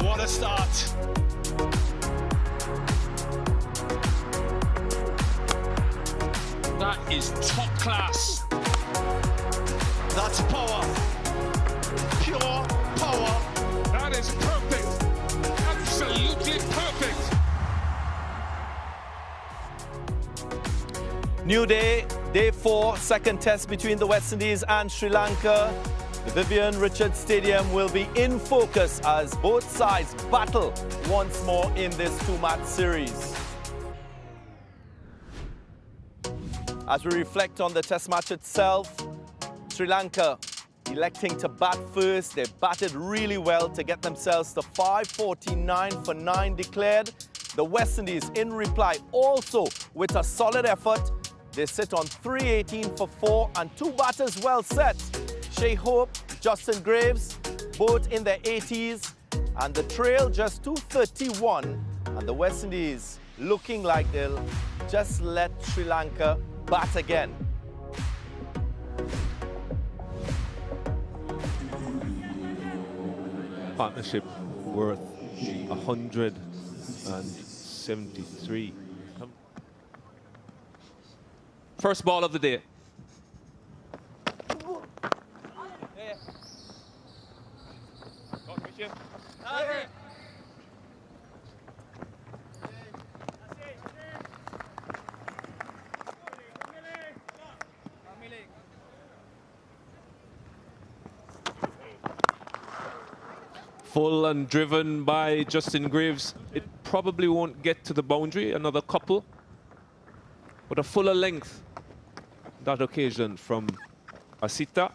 What a start. That is top class. That's power. Pure power. That is perfect. Absolutely perfect. New day, day 4, second test between the West Indies and Sri Lanka. The Vivian Richards Stadium will be in focus as both sides battle once more in this two-match series. As we reflect on the test match itself, Sri Lanka electing to bat first. They batted really well to get themselves to 549 for 9 declared. The West Indies in reply also with a solid effort. They sit on 318 for 4 and 2 batters well set. Shea Hope, Justin Greaves, both in their 80s, and the trail just 231. And the West Indies looking like they'll just let Sri Lanka bat again. Partnership worth 173. First ball of the day. Full and driven by Justin Greaves. It probably won't get to the boundary, another couple. But a fuller length that occasion from Asitha.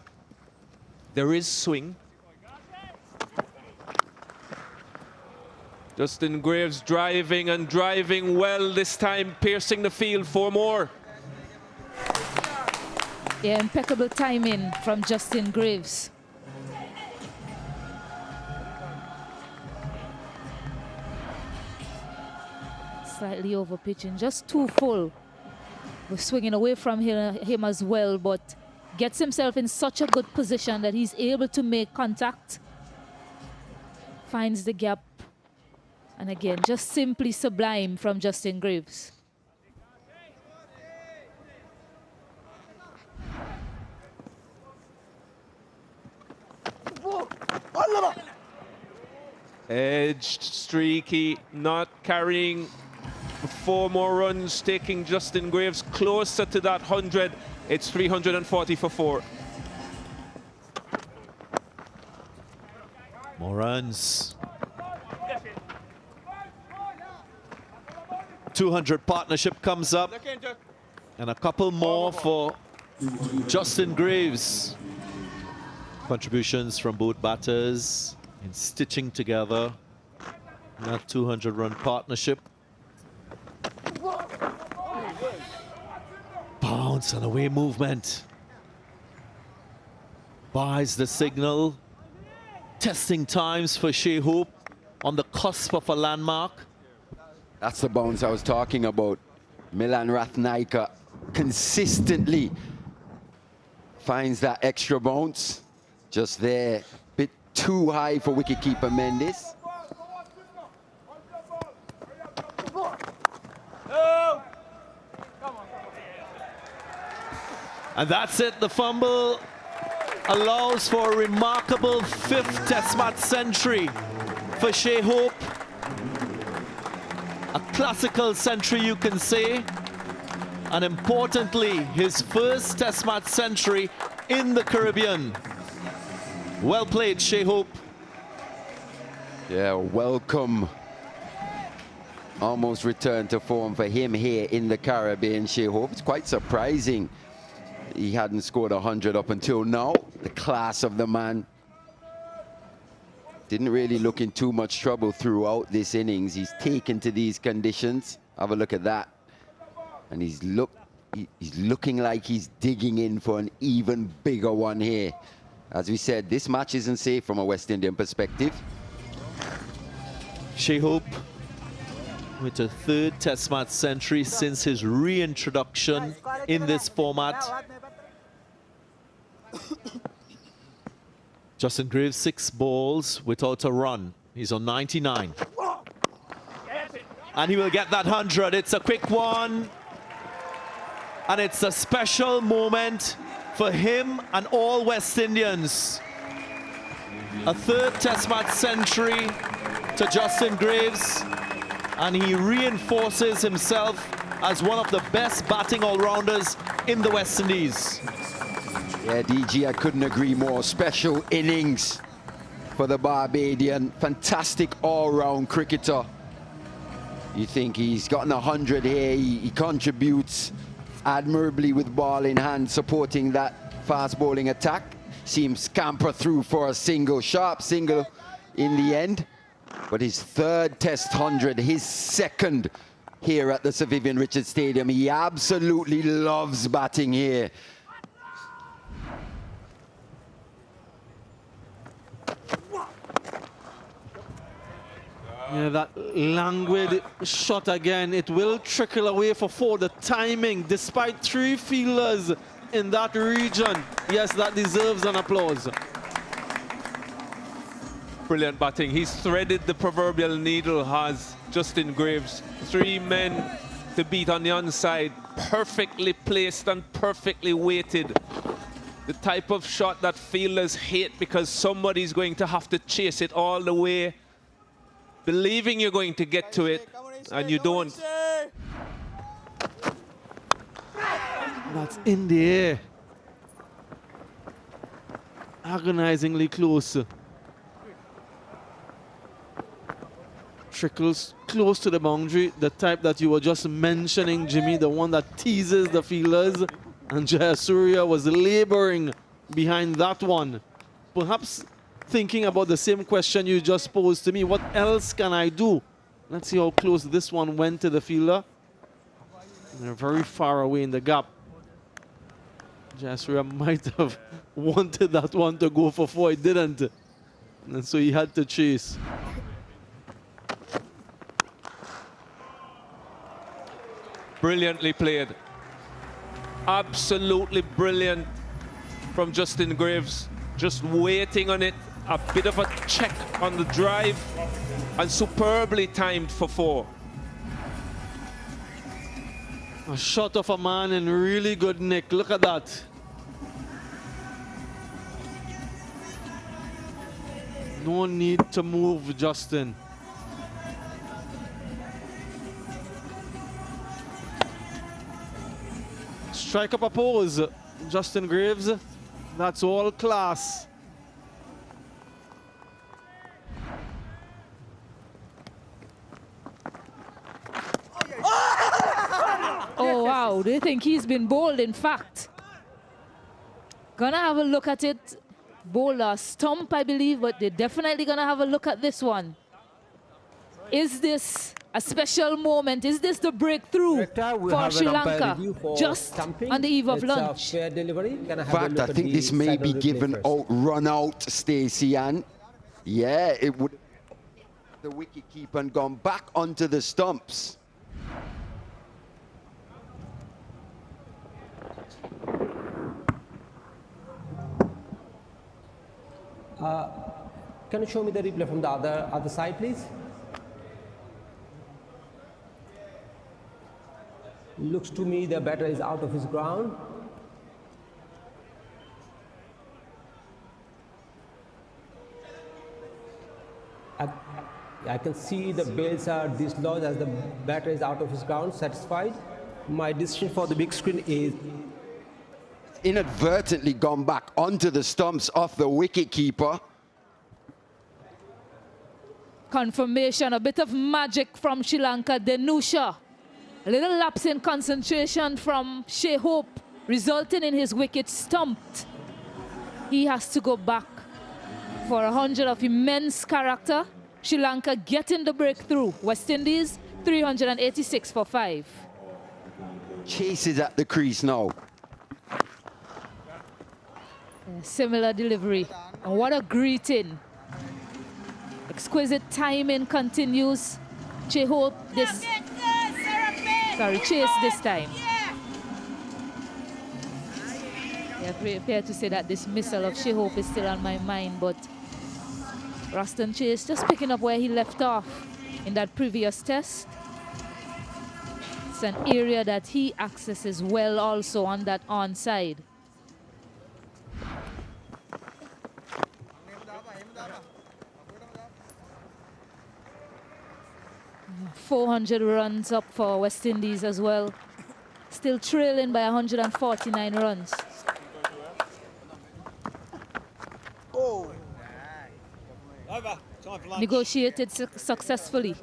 There is swing. Justin Greaves driving and driving well this time, piercing the field for more. Yeah, impeccable timing from Justin Greaves. Slightly over pitching, just too full. We're swinging away from him as well, but gets himself in such a good position that he's able to make contact. Finds the gap. And again, just simply sublime from Justin Greaves. Edged, streaky, not carrying 4 more runs, taking Justin Greaves closer to that 100. It's 340 for 4. More runs. 200 partnership comes up. And a couple more for Justin Greaves. Contributions from both batters in stitching together that 200-run partnership. Bounce and away movement. Buys the signal. Testing times for Shea Hope on the cusp of a landmark. That's the bounce I was talking about. Milan Ratnaika consistently finds that extra bounce. Just there, bit too high for wicketkeeper Mendes. And that's it. The fumble allows for a remarkable 5th Test match century for Shea Hope. A classical century, you can say. And importantly, his first Test match century in the Caribbean. Well played, Shea Hope. Yeah, welcome. Almost returned to form for him here in the Caribbean, Shea Hope. It's quite surprising he hadn't scored 100 up until now. The class of the man. Didn't really look in too much trouble throughout this innings. He's taken to these conditions. Have a look at that. And he's looking like he's digging in for an even bigger one here. As we said, this match isn't safe from a West Indian perspective. Shea Hope with a 3rd Test match century since his reintroduction in this format. Justin Greaves 6 balls without a run. He's on 99. And he will get that 100. It's a quick one. And it's a special moment for him and all West Indians. A third Test match century to Justin Greaves. And he reinforces himself as one of the best batting all-rounders in the West Indies. Yeah, DG, I couldn't agree more. Special innings for the Barbadian. Fantastic all-round cricketer. You think he's gotten 100 here. He contributes admirably with ball in hand, supporting that fast bowling attack. See him scamper through for a single, sharp single in the end. But his third Test 100, his second here at the Sir Vivian Richards Stadium. He absolutely loves batting here. Yeah, that languid shot again. It will trickle away for 4. The timing, despite 3 fielders in that region. Yes, that deserves an applause. Brilliant batting. He's threaded the proverbial needle, has Justin Greaves. 3 men to beat on the onside. Perfectly placed and perfectly weighted. The type of shot that fielders hate because somebody's going to have to chase it all the way, believing you're going to get to it, and you don't. That's in the air. Agonizingly close. Trickles close to the boundary, the type that you were just mentioning, Jimmy, the one that teases the fielders. And Jayasuriya was laboring behind that one. Perhaps thinking about the same question you just posed to me. What else can I do? Let's see how close this one went to the fielder. They're very far away in the gap. Jayasuriya might have wanted that one to go for 4. It didn't. And so he had to chase. Brilliantly played. Absolutely brilliant from Justin Greaves. Just waiting on it. A bit of a check on the drive. And superbly timed for 4. A shot of a man in really good nick. Look at that. No need to move, Justin. Strike up a pose, Justin Greaves. That's all class. Oh, wow. They think he's been bowled, in fact. Gonna have a look at it. Bowler stump, I believe, but they're definitely gonna have a look at this one. Is this a special moment? Is this the breakthrough for Sri Lanka just on the eve of lunch? In fact, I think this may be given out, run out, Stacey, and yeah, it would. The wicket keeper and gone back onto the stumps. Can you show me the replay from the other side, please? Looks to me the batter is out of his ground. I can see the bails are dislodged as the batter is out of his ground. Satisfied? My decision for the big screen is Inadvertently gone back onto the stumps off the wicket keeper. Confirmation, a bit of magic from Sri Lanka. Denusha, a little lapse in concentration from Shea Hope, resulting in his wicket stumped. He has to go back for 100 of immense character. Sri Lanka getting the breakthrough. West Indies, 386 for 5. Chases at the crease now. Similar delivery. And what a greeting. Exquisite timing continues. Chase this time. Yeah, fair to say that dismissal of Shea Hope is still on my mind, but Ruston Chase just picking up where he left off in that previous test. It's an area that he accesses well also on that onside. 400 runs up for West Indies as well. Still trailing by 149 runs. Negotiated successfully.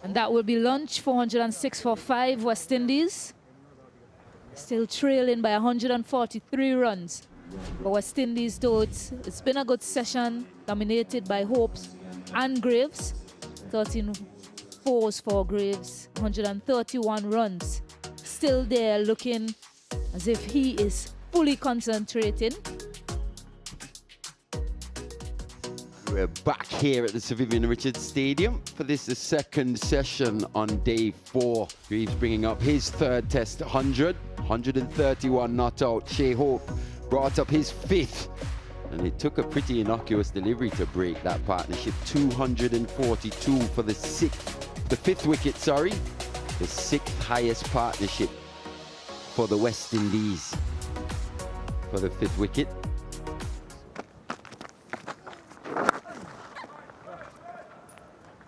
And that will be lunch, 406 for 5 West Indies. Still trailing by 143 runs. For West Indies, though, it's been a good session, dominated by Hopes and Greaves. 13 fours for Greaves, 131 runs. Still there, looking as if he is fully concentrating. We're back here at the Sir Vivian Richards Stadium for this the second session on day 4. Greaves bringing up his third test 100, 131 not out. Shea Hope brought up his 5th, and it took a pretty innocuous delivery to break that partnership. 242 for the 5th wicket, sorry. The 6th highest partnership for the West Indies for the 5th wicket.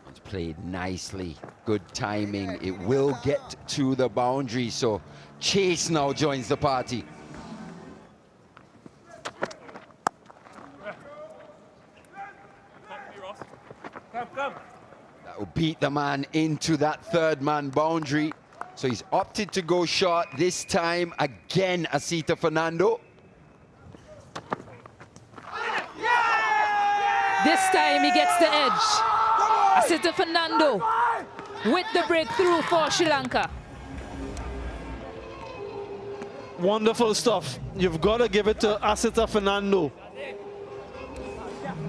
It's played nicely, good timing. It will get to the boundary, so Chase now joins the party. That will beat the man into that 3rd man boundary. So he's opted to go short this time. Again, Asitha Fernando. This time he gets the edge. Asitha Fernando with the breakthrough for Sri Lanka. Wonderful stuff. You've got to give it to Asitha Fernando.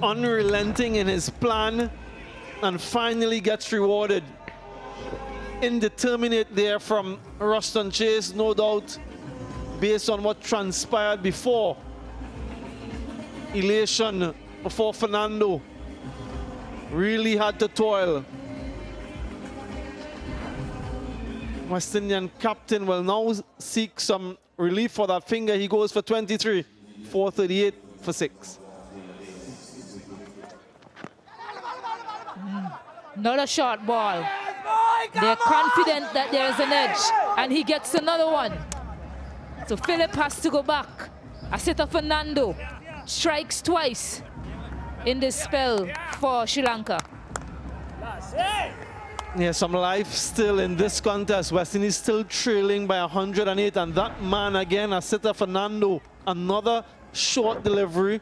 Unrelenting in his plan, and finally gets rewarded. Indeterminate there from Ruston Chase, no doubt, based on what transpired before. Elation for Fernando. Really had to toil. West Indian captain will now seek some relief for that finger. He goes for 23, 438 for 6. Not a short ball. They're confident that there is an edge, and he gets another one. So Philip has to go back. Asitha Fernando strikes twice in this spell for Sri Lanka. Yeah, some life still in this contest. West Indies still trailing by 108, and that man again, Asitha Fernando, another short delivery.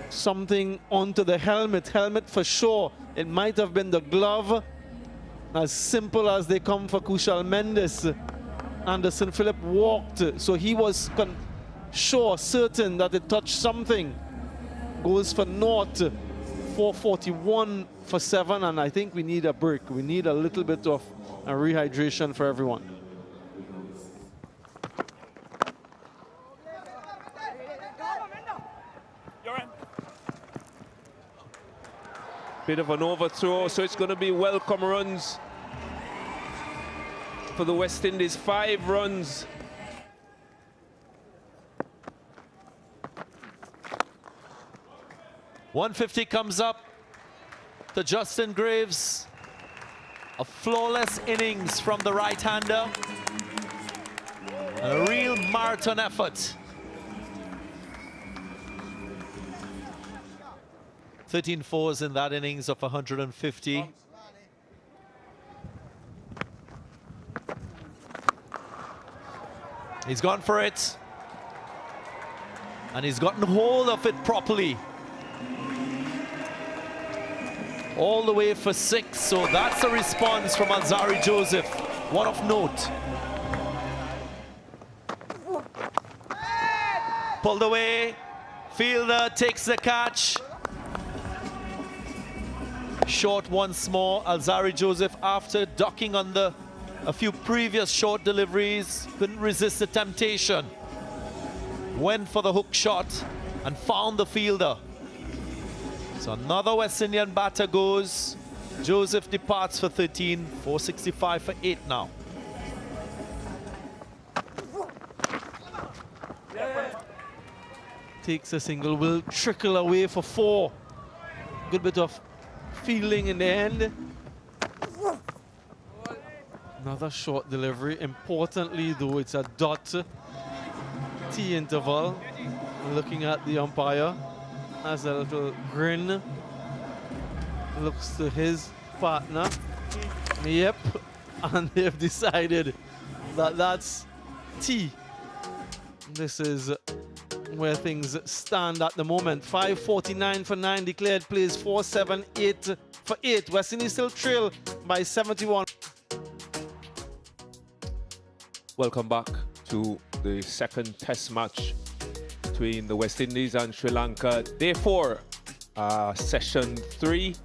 Something onto the helmet for sure. It might have been the glove. As simple as they come for Kushal Mendes. Anderson Phillip walked, so he was certain that it touched something. Goes for naught, 441 for 7, and I think we need a break. We need a little bit of a rehydration for everyone. Bit of an overthrow, so it's going to be welcome runs for the West Indies. 5 runs. .150 comes up to Justin Greaves. A flawless innings from the right-hander. A real marathon effort. 13 fours in that innings of 150. He's gone for it. And he's gotten hold of it properly. All the way for 6, so that's a response from Alzarri Joseph. One of note. Pulled away. Fielder takes the catch. Short once more. Alzarri Joseph, after ducking under a few previous short deliveries, couldn't resist the temptation. Went for the hook shot and found the fielder. So another West Indian batter goes. Joseph departs for 13, 465 for 8 now. Takes a single, will trickle away for 4. Good bit of fielding in the end. Another short delivery. Importantly, though, it's a dot T interval. Looking at the umpire, has a little grin. Looks to his partner. Yep, and they've decided that that's T. This is where things stand at the moment. 5:49 for 9 declared plays, 4-7-8 for 8. West Indies still trail by 71. Welcome back to the second test match between the West Indies and Sri Lanka. Day 4, session 3.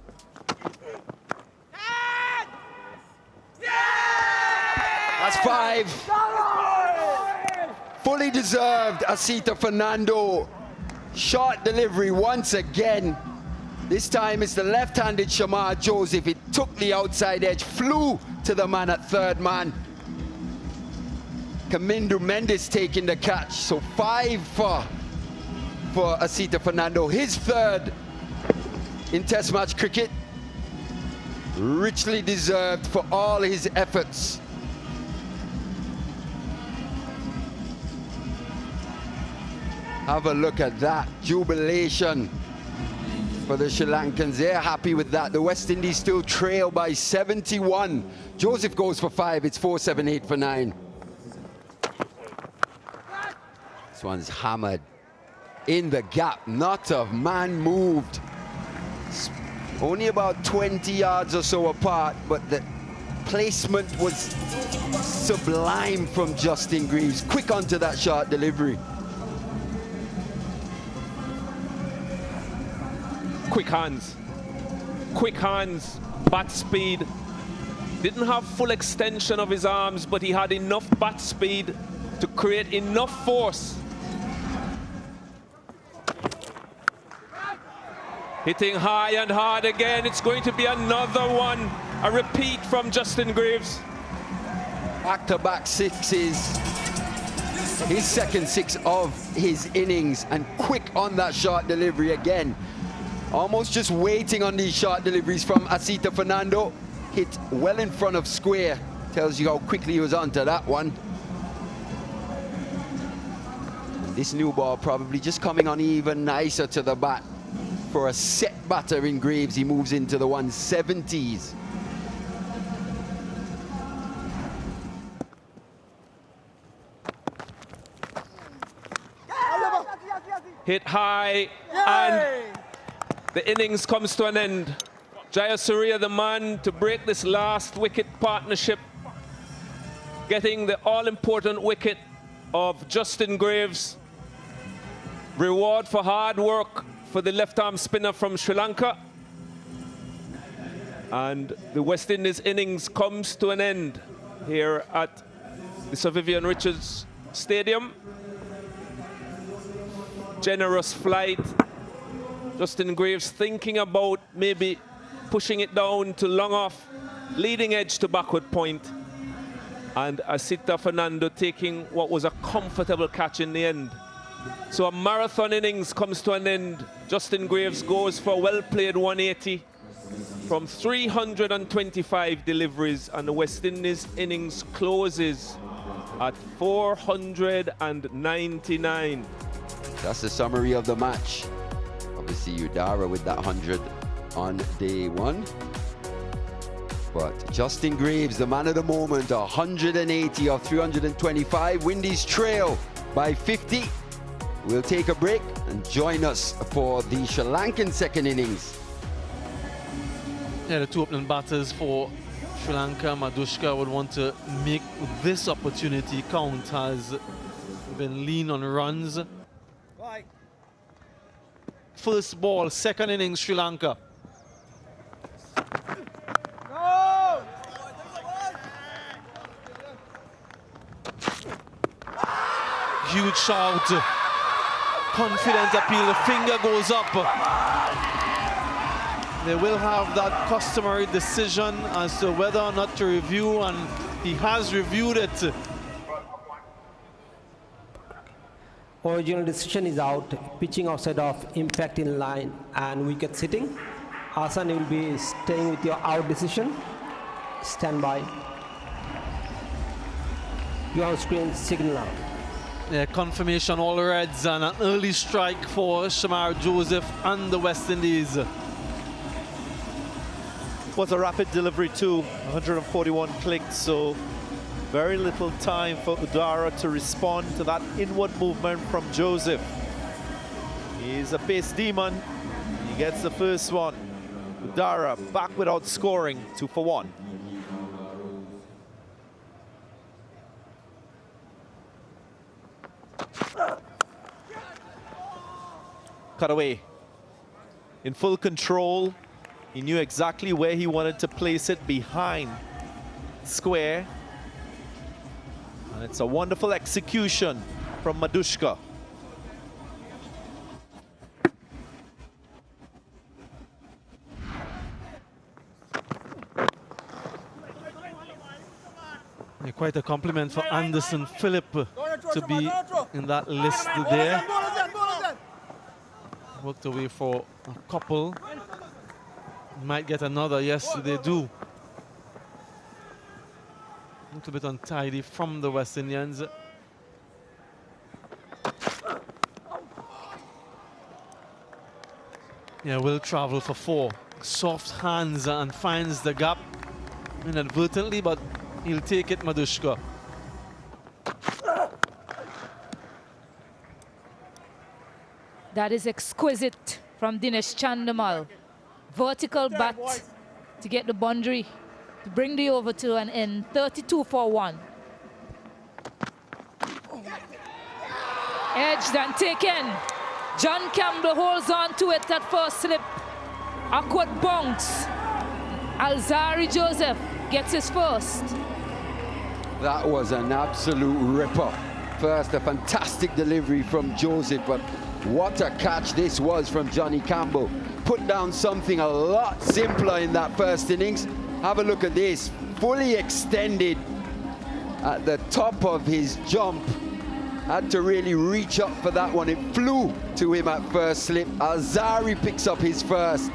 That's 5. Fully deserved, Asitha Fernando. Short delivery once again. This time it's the left-handed Shamar Joseph. It took the outside edge, flew to the man at third man. Kamindu Mendes taking the catch. So 5 for Asitha Fernando. His third in Test match cricket. Richly deserved for all his efforts. Have a look at that jubilation for the Sri Lankans. They're happy with that. The West Indies still trail by 71. Joseph goes for 5. It's 4-7-8 for 9. This one's hammered in the gap. Not a man moved. It's only about 20 yards or so apart, but the placement was sublime from Justin Greaves. Quick onto that short delivery. Quick hands, bat speed. Didn't have full extension of his arms, but he had enough bat speed to create enough force. Hitting high and hard again. It's going to be another one, a repeat from Justin Greaves. Back-to-back sixes. His second 6 of his innings, and quick on that short delivery again. Almost just waiting on these short deliveries from Asitha Fernando. Hit well in front of square. Tells you how quickly he was onto that one. And this new ball probably just coming on even nicer to the bat. For a set batter in Greaves, he moves into the 170s. Hit high, and the innings comes to an end. Jayasuriya, the man to break this last wicket partnership, getting the all-important wicket of Justin Greaves. Reward for hard work for the left-arm spinner from Sri Lanka. And the West Indies innings comes to an end here at the Sir Vivian Richards Stadium. Generous flight. Justin Greaves thinking about maybe pushing it down to long off, leading edge to backward point. And Asitha Fernando taking what was a comfortable catch in the end. So a marathon innings comes to an end. Justin Greaves goes for a well-played 180 from 325 deliveries, and the West Indies innings closes at 499. That's the summary of the match. Obviously, Udara with that 100 on day 1. But Justin Greaves, the man of the moment, 180 of 325. Windies trail by 50. We'll take a break and join us for the Sri Lankan second innings. Yeah, the two opening batters for Sri Lanka, Madushka, would want to make this opportunity count. Has been lean on runs. Right. First ball, second innings, Sri Lanka. No! Huge shout. Confident appeal, the finger goes up. they will have that customary decision as to whether or not to review, and he has reviewed it. Original decision is out, pitching outside of impact in line and wicket sitting. Hassan will be staying with your out decision. Stand by. You on screen signal. Yeah, confirmation all reds and an early strike for Shamar Joseph and the West Indies. Was a rapid delivery too, 141 clicks, so very little time for Udara to respond to that inward movement from Joseph. He's a pace demon. He gets the first one. Udara back without scoring, 2 for 1. Cut away. In full control. He knew exactly where he wanted to place it, behind square. And it's a wonderful execution from Madushka. Yeah, quite a compliment for Anderson Phillip to be in that list there. Worked away for a couple. Might get another, yes, they do. A little bit untidy from the West Indians. Yeah, will travel for 4. Soft hands and finds the gap inadvertently, but he'll take it, Madushka. That is exquisite from Dinesh Chandimal. Vertical bat to get the boundary, to bring the over to an end, 32 for 1. Edged and taken. John Campbell holds on to it at first slip. Awkward bounce. Alzari Joseph gets his first. That was an absolute ripper. First, a fantastic delivery from Joseph, but what a catch this was from Johnny Campbell. Put down something a lot simpler in that first innings. Have a look at this, fully extended at the top of his jump. Had to really reach up for that one. It flew to him at first slip. Alzari picks up his first.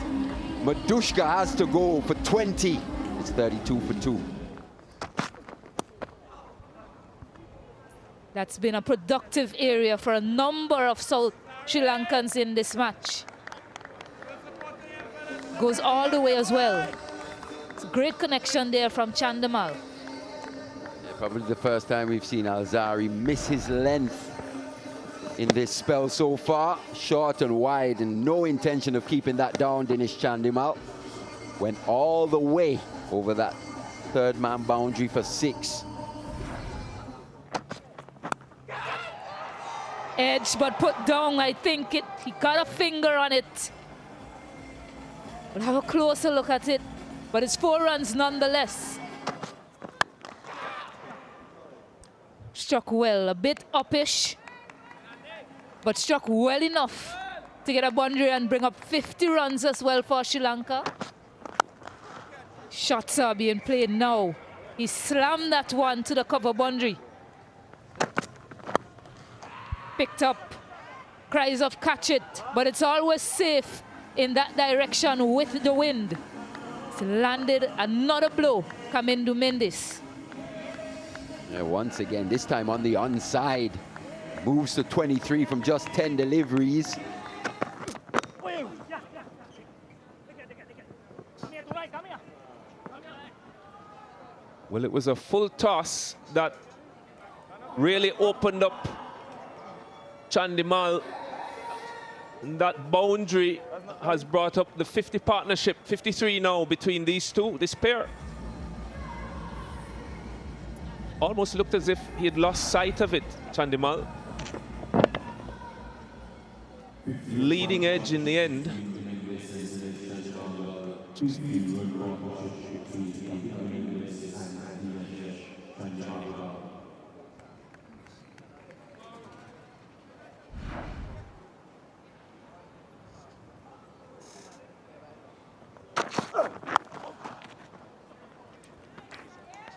Madushka has to go for 20. It's 32 for 2. That's been a productive area for a number of South Sri Lankans in this match. Goes all the way as well. It's a great connection there from Chandimal. Yeah, probably the first time we've seen Alzari miss his length in this spell so far. Short and wide, and no intention of keeping that down. Dinesh Chandimal went all the way over that third man boundary for 6. Edge, but put down. I think he got a finger on it. We'll have a closer look at it, but it's 4 runs nonetheless. Struck well, a bit uppish, but struck well enough to get a boundary and bring up 50 runs as well for Sri Lanka. Shots are being played now. He slammed that one to the cover boundary. Picked up, cries of catch it, but it's always safe in that direction with the wind. It's landed another blow coming to Windies. Yeah, once again, this time on the onside. Moves to 23 from just 10 deliveries. Well, it was a full toss that really opened up Chandimal. That boundary has brought up the 50 partnership, 53 now between these two, this pair. Almost looked as if he had lost sight of it, Chandimal. Leading edge in the end.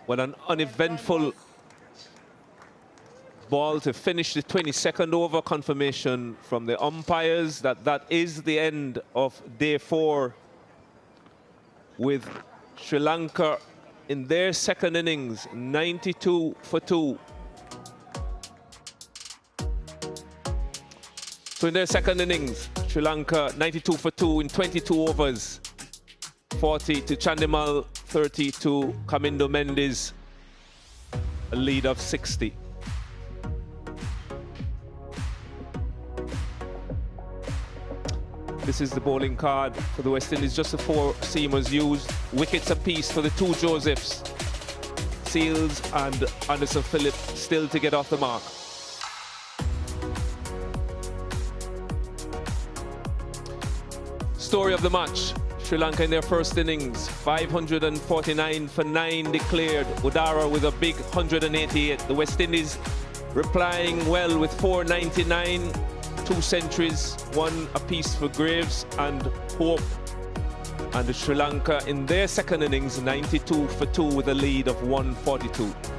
What an uneventful ball to finish the 22nd over. Confirmation from the umpires that that is the end of day 4, with Sri Lanka in their second innings, 92 for 2. So in their second innings, Sri Lanka 92 for 2 in 22 overs. 40 to Chandimal, 30 to Kamindo Mendes, a lead of 60. This is the bowling card for the West Indies. Just the 4 seamers used. Wickets apiece for the 2 Josephs. Seals and Anderson Phillip still to get off the mark. Story of the match. Sri Lanka in their first innings, 549 for 9 declared. Udara with a big 188. The West Indies replying well with 499. 2 centuries, 1 apiece for Greaves and Hope. And Sri Lanka in their second innings, 92 for 2 with a lead of 142.